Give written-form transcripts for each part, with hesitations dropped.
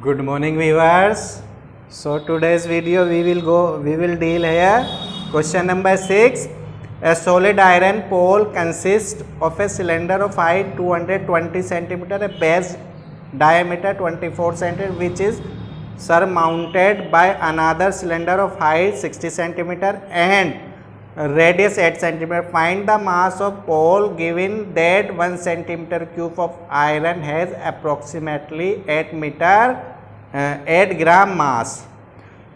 Good morning viewers. So today's video we will deal here question number 6. A solid iron pole consists of a cylinder of height 220 cm, a base diameter 24 cm, which is surmounted by another cylinder of height 60 cm and radius 8 cm. Find the mass of pole given that 1 cm cube of iron has approximately 8 ग्राम मास.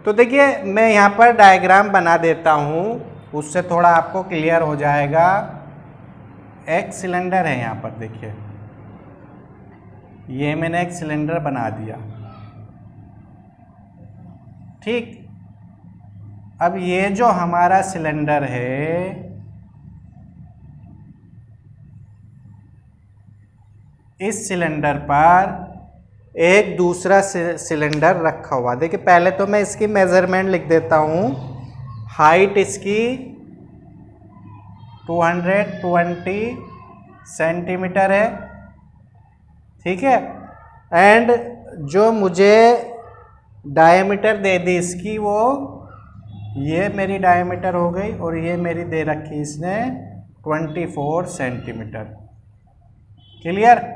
तो देखिए मैं यहाँ पर diagram बना देता हूँ, उससे थोड़ा आपको क्लियर हो जाएगा. एक सिलेंडर है यहाँ पर, देखिए ये मैंने एक सिलेंडर बना दिया. ठीक, अब ये जो हमारा सिलेंडर है इस सिलेंडर पर एक दूसरा सिलेंडर रखा हुआ. देखिए पहले तो मैं इसकी मेजरमेंट लिख देता हूँ. हाइट इसकी 220 सेंटीमीटर है, ठीक है. एंड जो मुझे डायमीटर दे दी इसकी, वो ये मेरी डायमीटर हो गई और ये मेरी दे रखी इसने 24 सेंटीमीटर. क्लियर.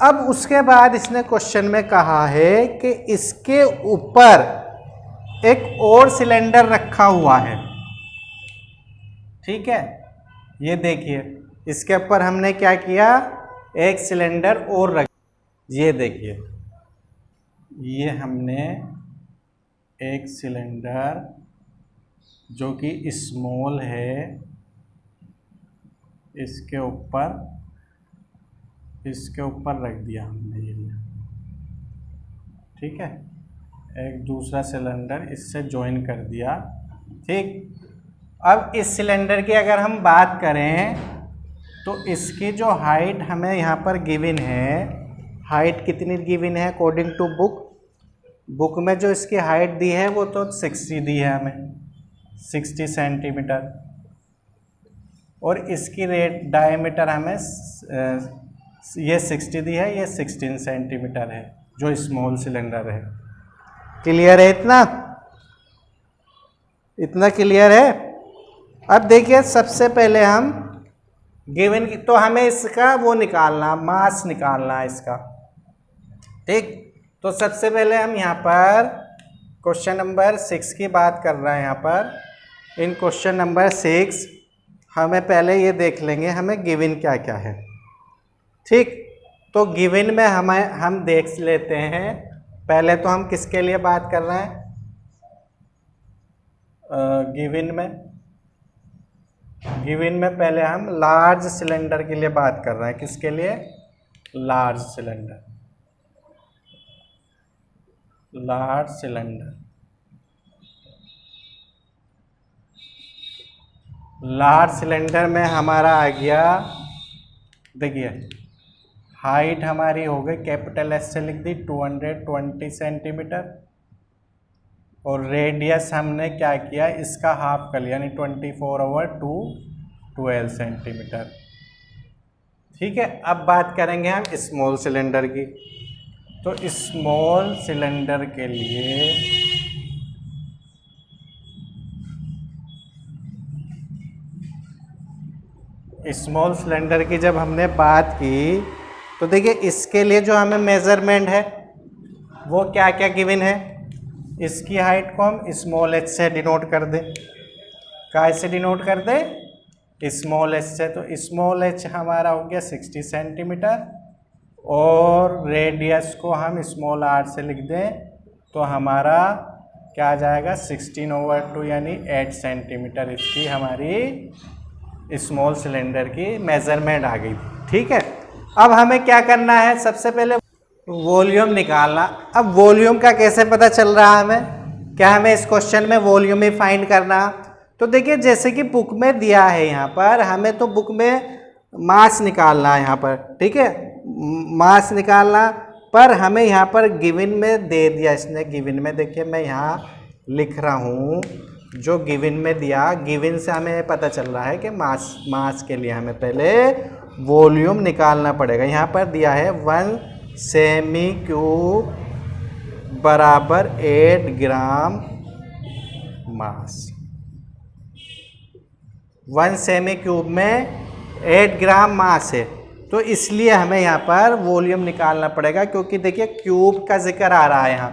अब उसके बाद इसने क्वेश्चन में कहा है कि इसके ऊपर एक और सिलेंडर रखा हुआ है, ठीक है. ये देखिए इसके ऊपर हमने क्या किया, एक सिलेंडर और रख. ये देखिए ये हमने एक सिलेंडर जो कि स्मॉल है इसके ऊपर रख दिया हमने ये, ठीक है. एक दूसरा सिलेंडर इससे ज्वाइन कर दिया, ठीक. अब इस सिलेंडर की अगर हम बात करें तो इसकी जो हाइट हमें यहाँ पर गिवन है, हाइट कितनी गिवन है अकॉर्डिंग टू बुक में जो इसकी हाइट दी है वो तो 60 दी है हमें, 60 सेंटीमीटर. और इसकी डायमीटर हमें ये 60 दी है, ये 16 सेंटीमीटर है जो स्मॉल सिलेंडर है. क्लियर है? इतना क्लियर है. अब देखिए सबसे पहले हम गिवन की, तो हमें इसका वो निकालना, मास निकालना है इसका, ठीक. तो सबसे पहले हम यहाँ पर क्वेश्चन नंबर 6 की बात कर रहे हैं. यहाँ पर इन क्वेश्चन नंबर 6 हमें पहले ये देख लेंगे हमें गिवन क्या क्या है, ठीक. तो गिवन में हम देख लेते हैं. पहले तो हम किसके लिए बात कर रहे हैं, गिवन में पहले हम लार्ज सिलेंडर के लिए बात कर रहे हैं. किसके लिए? Large cylinder. लार्ज सिलेंडर में हमारा आ गया, देखिए हाइट हमारी हो गई, कैपिटल एस से लिख दी 220 सेंटीमीटर. और रेडियस हमने क्या किया, इसका हाफ कर लिया, यानी 24/2 12 सेंटीमीटर, ठीक है. अब बात करेंगे हम स्मॉल सिलेंडर की. तो स्मॉल सिलेंडर के लिए स्मॉल सिलेंडर की जब हमने बात की तो देखिए इसके लिए जो हमें मेजरमेंट है वो क्या क्या गिवन है. इसकी हाइट को हम स्मॉल एच से डिनोट कर दें. काय से डिनोट कर दें? स्मॉल एच से. तो स्मॉल एच हमारा हो गया 60 सेंटीमीटर और रेडियस को हम स्मॉल आर से लिख दें तो हमारा क्या आ जाएगा, 16/2 यानी 8 सेंटीमीटर इसकी हमारी स्मॉल सिलेंडर की मेजरमेंट आ गई, ठीक है. अब हमें क्या करना है, सबसे पहले वॉल्यूम निकालना. अब वॉल्यूम का कैसे पता चल रहा है हमें, क्या हमें इस क्वेश्चन में वॉल्यूम ही फाइंड करना. तो देखिए जैसे कि बुक में दिया है यहाँ पर, हमें तो बुक में मास निकालना है यहाँ पर, ठीक है. मास निकालना पर हमें यहाँ पर गिवन में दे दिया इसने. गिवन में देखिए मैं यहाँ लिख रहा हूँ जो गिवन में दिया, गिवन से हमें पता चल रहा है कि मास के लिए हमें पहले वॉल्यूम निकालना पड़ेगा. यहाँ पर दिया है 1 सेमी क्यूब बराबर 8 ग्राम मास। 1 सेमी क्यूब में 8 ग्राम मास है, तो इसलिए हमें यहाँ पर वॉल्यूम निकालना पड़ेगा, क्योंकि देखिए क्यूब का जिक्र आ रहा है यहाँ,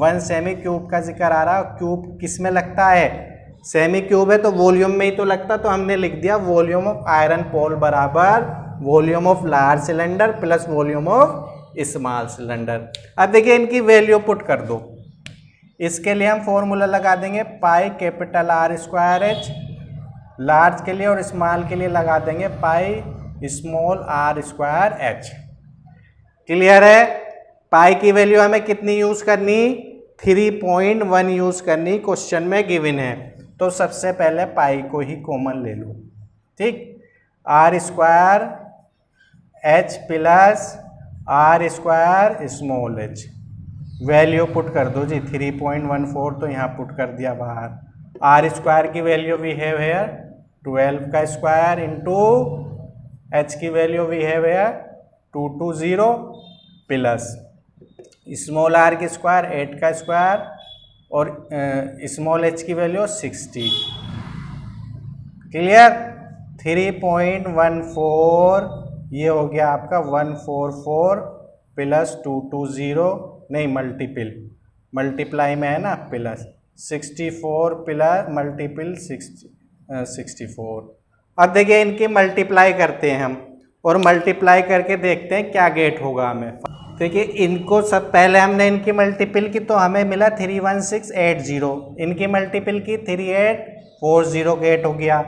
1 सेमी क्यूब का जिक्र आ रहा है। क्यूब किस में लगता है? सेमी क्यूब है तो वॉल्यूम में ही तो लगता, तो हमने लिख दिया वॉल्यूम ऑफ आयरन पोल बराबर volume of large cylinder plus volume of small cylinder. अब देखिए इनकी वैल्यू पुट कर दो। इसके लिए हम फॉर्मूला लगा देंगे pi capital R square H, large के लिए, और स्मॉल के लिए लगा देंगे pi small R square H. Clear है? पाई की वैल्यू हमें कितनी यूज करनी? 3.1 यूज करनी, क्वेश्चन में गिवन है। तो सबसे पहले पाई को ही कॉमन ले लो, ठीक। R square H plus R square small H, value put कर दो जी। 3.14 तो यहाँ पुट कर दिया बाहर। आर स्क्वायर की वैल्यू वी हैव हेयर 12 का स्क्वायर इंटू एच की value we have here 220 plus small R की स्क्वायर 8 का स्क्वायर और स्मॉल एच की वैल्यू 60। क्लियर? 3.14 ये हो गया आपका 144 प्लस 220, नहीं मल्टीप्लाई में है ना, प्लस 64 प्लस मल्टीपल 64। अब देखिए इनकी मल्टीप्लाई करते हैं हम, और मल्टीप्लाई करके देखते हैं क्या गेट होगा हमें। देखिए इनको सब पहले हमने इनकी मल्टीपल की तो हमें मिला 31680, इनकी मल्टीपल की 3840 गेट हो गया।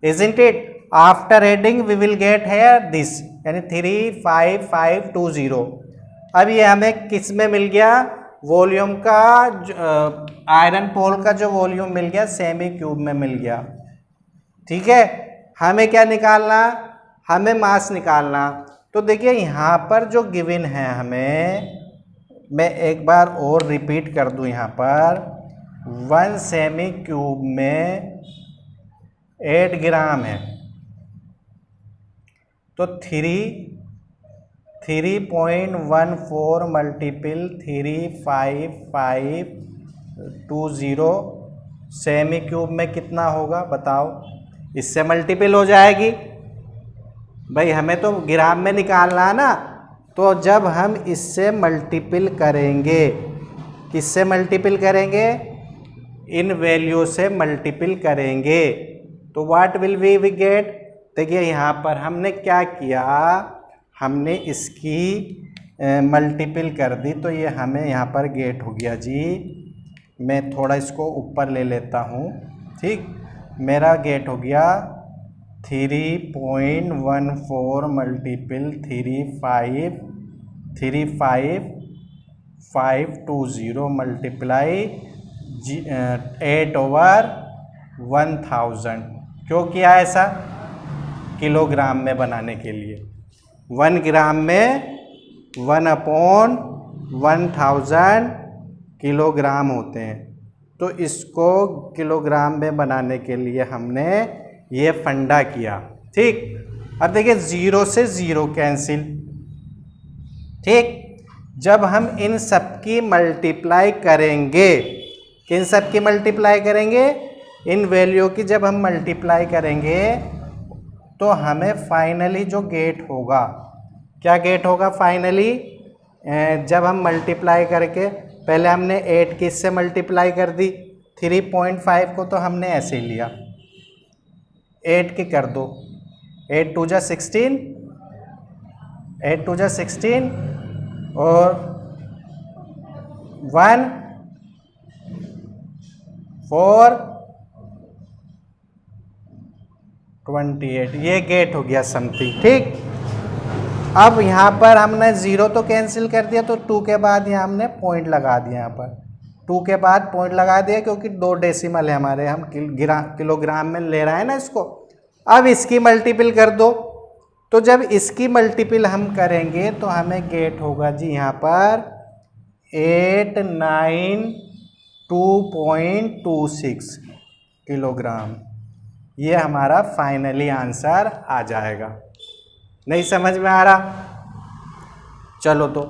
Isn't it? After adding we will get here this, यानी 35520। अब ये हमें किस में मिल गया? वॉल्यूम का आयरन पोल का जो वॉल्यूम मिल गया सेमी क्यूब में मिल गया। ठीक है, हमें क्या निकालना? हमें मास निकालना। तो देखिए यहाँ पर जो गिवन है हमें, मैं एक बार और रिपीट कर दूं, यहाँ पर 1 सेमी क्यूब में 8 ग्राम है, तो 3.14 मल्टीपल 35520 सेमी क्यूब में कितना होगा बताओ? इससे मल्टीपल हो जाएगी भाई, हमें तो ग्राम में निकालना है ना। तो जब हम इससे मल्टीपल करेंगे, किससे मल्टीपल करेंगे? इन वैल्यू से मल्टीपल करेंगे, तो व्हाट विल वी गेट? देखिए यहाँ पर हमने क्या किया, हमने इसकी मल्टीपल कर दी, तो ये हमें यहाँ पर गेट हो गया जी। मैं थोड़ा इसको ऊपर ले लेता हूँ, ठीक। मेरा गेट हो गया 3.14 मल्टीपल 35520 मल्टीप्लाई 8/1000। क्यों किया ऐसा? किलोग्राम में बनाने के लिए। 1 ग्राम में 1/1000 किलोग्राम होते हैं, तो इसको किलोग्राम में बनाने के लिए हमने ये फंडा किया, ठीक। अब देखिए 0 से 0 कैंसिल, ठीक। जब हम इन सब की मल्टीप्लाई करेंगे, किन सब की मल्टीप्लाई करेंगे? इन वैल्यू की जब हम मल्टीप्लाई करेंगे तो हमें फाइनली जो गेट होगा, क्या गेट होगा फाइनली? जब हम मल्टीप्लाई करके, पहले हमने 8 की इससे मल्टीप्लाई कर दी, 3.5 को तो हमने ऐसे ही लिया, 8 की कर दो, 8 2 जा 16, 8 2 जा 16 और 1 4 28, ये गेट हो गया समथिंग, ठीक। अब यहाँ पर हमने 0 तो कैंसिल कर दिया, तो 2 के बाद यहाँ हमने पॉइंट लगा दिया, यहाँ पर 2 के बाद पॉइंट लगा दिया, क्योंकि 2 डेसिमल है हमारे, हम किलोग्राम में ले रहे हैं ना इसको। अब इसकी मल्टीपल कर दो, तो जब इसकी मल्टीपल हम करेंगे तो हमें गेट होगा जी यहाँ पर 892.26 किलोग्राम। ये हमारा फाइनली आंसर आ जाएगा। नहीं समझ में आ रहा? चलो तो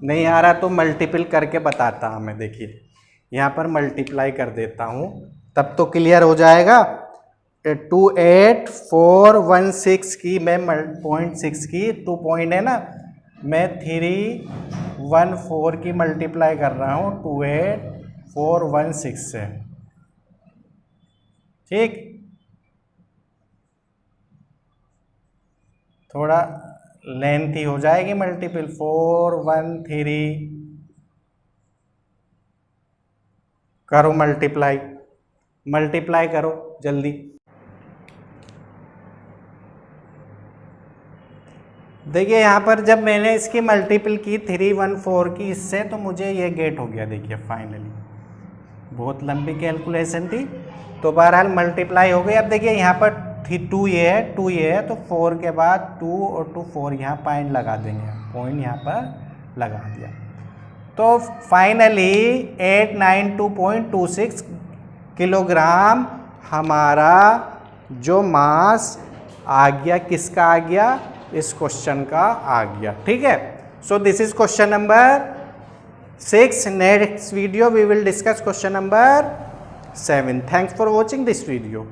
नहीं आ रहा तो मल्टीपल करके बताता हूँ मैं। देखिए यहाँ पर मल्टीप्लाई कर देता हूँ तब तो क्लियर हो जाएगा। 28416 की मैं 0.6 की 2 पॉइंट है ना, मैं 314 की मल्टीप्लाई कर रहा हूँ 28416 से। ठीक, थोड़ा लेंथी हो जाएगी मल्टीपल। 413 करो मल्टीप्लाई, मल्टीप्लाई करो जल्दी। देखिए यहाँ पर जब मैंने इसकी मल्टीपल की 314 की इससे, तो मुझे ये गेट हो गया। देखिए फाइनली, बहुत लंबी कैलकुलेशन थी तो बहरहाल मल्टीप्लाई हो गई। अब देखिए यहाँ पर 2 ये है, 2 ये है, तो 4 के बाद 2 और 2 4 यहाँ पॉइंट लगा देंगे, पॉइंट यहाँ पर लगा दिया। तो फाइनली 892.26 किलोग्राम हमारा जो मास आ गया, किसका आ गया, इस क्वेश्चन का आ गया। ठीक है, so this is question number 6. Next video we will discuss question number 7. Thanks for watching this video.